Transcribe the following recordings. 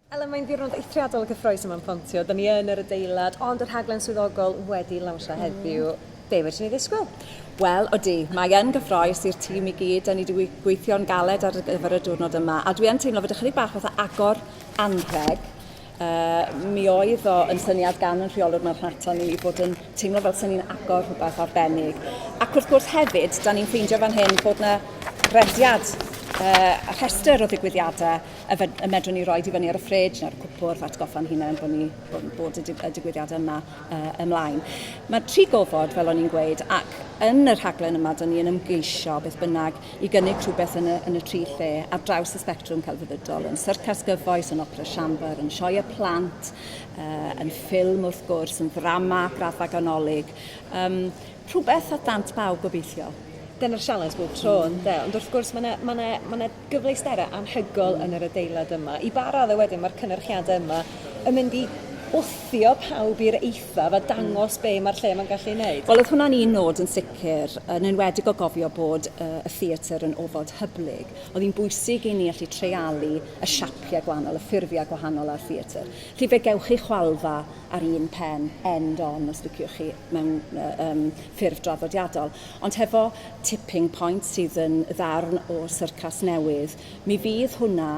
Ela, mae'n ddiwrnod eithriadol o gyffroes yma'n Pontio. Da ni yn yr adeilad, ond yr rhaglen swyddogol wedi lawnsio heddiw. Be wedi ni ddisgwyl? Wel, odi, mae yn gyffroes i'r tîm i gyd. Da ni wedi gweithio'n galed ar gyfer y diwrnod yma. A dwi yn teimlo fod ychydig bach fatha agor anrheg. Mi oedd o yn syniad gan yn rheolwr marchnata ni fod yn teimlo fel sy'n ni'n agor rhywbeth arbennig. Ac wrth gwrs hefyd, da ni'n ffeindio fan hyn bod yna rediad a rhestr o ddigwyddiadau y medrwn ni roi i fyny ar y ffridge neu'r cwpwr atgoffa'n hunain bod y digwyddiadau yma ymlaen. Mae 3 gofod, fel o'n i'n gweud, ac yn y rhaglen yma, da ni yn ymgeisio beth bynnag i gynnig rhywbeth yn y 3 lle ar draws y spectrwm celfyddydol, yn syrcas gyfoes, yn opera siambr, yn sioe y plant, yn ffilm wrth gwrs, yn ddrama, graddfa ganolig. Rhywbeth at dant bawb gobeithio. Dyna'r sialens bob tro, ynddo? Ond wrth gwrs, mae gyfleusterau anhygoel yn yr adeilad yma. I ba raddau wedyn, mae'r cynnyrchiadau yma yn mynd i wthio pawb i'r eithaf a dangos be mae'r lle mae'n gallu gwneud. Wel, oedd hwnna'n un nod yn sicr, yn enwedig o gofio bod y theatr yn ofod hyblyg. Oedd hi'n bwysig i ni allu treialu y siapiau gwahanol, y ffurfiau gwahanol ar theatr. Felly fe gewch chi chwalfa ar un pen, end on, os liciwch chi, mewn ffurf draddodiadol. Ond hefo tipping point sydd yn ddarn o syrcas newydd, mi fydd hwnna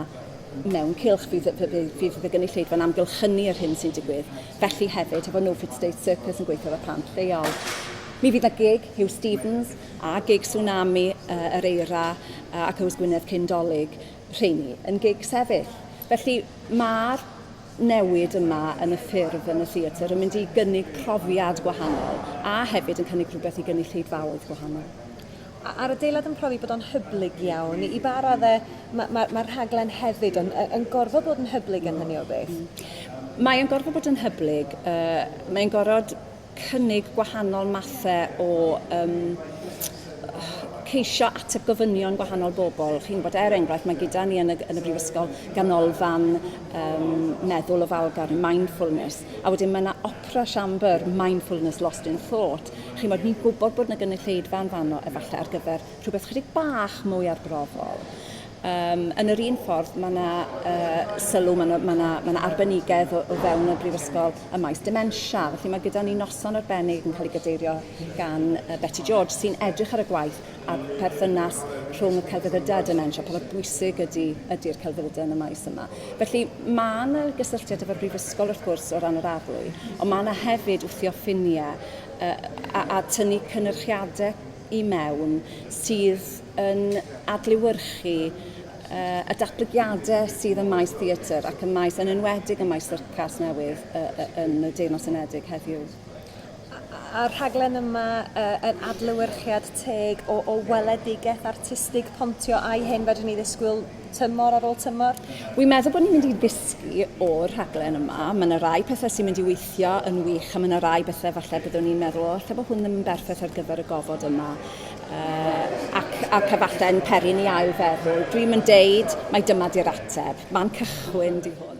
mewn cylch fydd y gynulleidfa'n amgylchynu'r hyn sy'n digwydd. Felly hefyd, efo No Fit State Circus yn gweithio efo plant lleol. Mi fydd y gig Hugh Stevens a gig Tsunami yr Eira a Cywys Gwynedd Cyndolig rheini yn gig sefyll. Felly mae'r newid yma yn y ffurf yn y theatr yn mynd i gynnig profiad gwahanol a hefyd yn cynnig rhywbeth i gynulleidfaoedd gwahanol. A'r adeilad yn profi bod o'n hyblyg iawn. I ba raddau mae'r rhaglen hefyd yn gorfod bod yn hyblyg yn hynny o beth? Mae'n gorfod bod yn hyblyg. Mae'n gorfod cynnig gwahanol mathau o ceisio ateb gofynion gwahanol bobl. Chi'n bod enghraifft, mae gyda ni yn y Brifysgol ganolfan meddwl ofalgar, mindfulness, a wedyn mae yna opera siambr, mindfulness lost in thought. Chi'n bod ni'n gwybod bod yna gynulleidfa'n fanno efallai ar gyfer rhywbeth chydig bach mwy arbrofol. Yn yr un ffordd, mae yna sylw, mae yna arbenigedd o fewn y Brifysgol y maes dementia. Felly mae gyda ni noson arbennig yn cael ei gadeirio gan Betty George sy'n edrych ar y gwaith a perthynas rhwng y celfyddydau a dementia, pa mor bwysig ydy'r celfyddydau yn y maes yma. Felly mae yna gysylltiad efo'r Brifysgol wrth gwrs o ran yr arlwy, ond mae yna hefyd wthio ffiniau a tynnu cynnyrchiadau i mewn sydd yn adlewyrchu y datblygiadau sydd yn maes theatr ac yn maes yn enwedig yn maes syrcas newydd yn y Deyrnas Unedig heddiw. A'r rhaglen yma yn adlewyrchiad teg o weledigaeth artistig Pontio a'i hyn fedrwn ni ddisgwyl tymor ar ôl tymor? Wi'n meddwl bod ni'n mynd i ddysgu o'r rhaglen yma. Mae yna rai pethau sy'n mynd i weithio yn wych a mae yna rai bethau falle byddwn ni'n meddwl lle bod hwn ddim yn berffaith ar gyfer y gofod yma. Ac efallai yn perin i ail feddwl. Dwi'n mynd deud mai dyma di'r ateb. Mae'n cychwyn di hwn.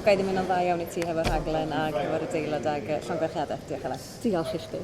O gai ddim yn dda iawn i ti hefo'r rhaglen ac efo'r adeilad ag llongyfarchiadau. Diolch Elen. Diolch i chdi.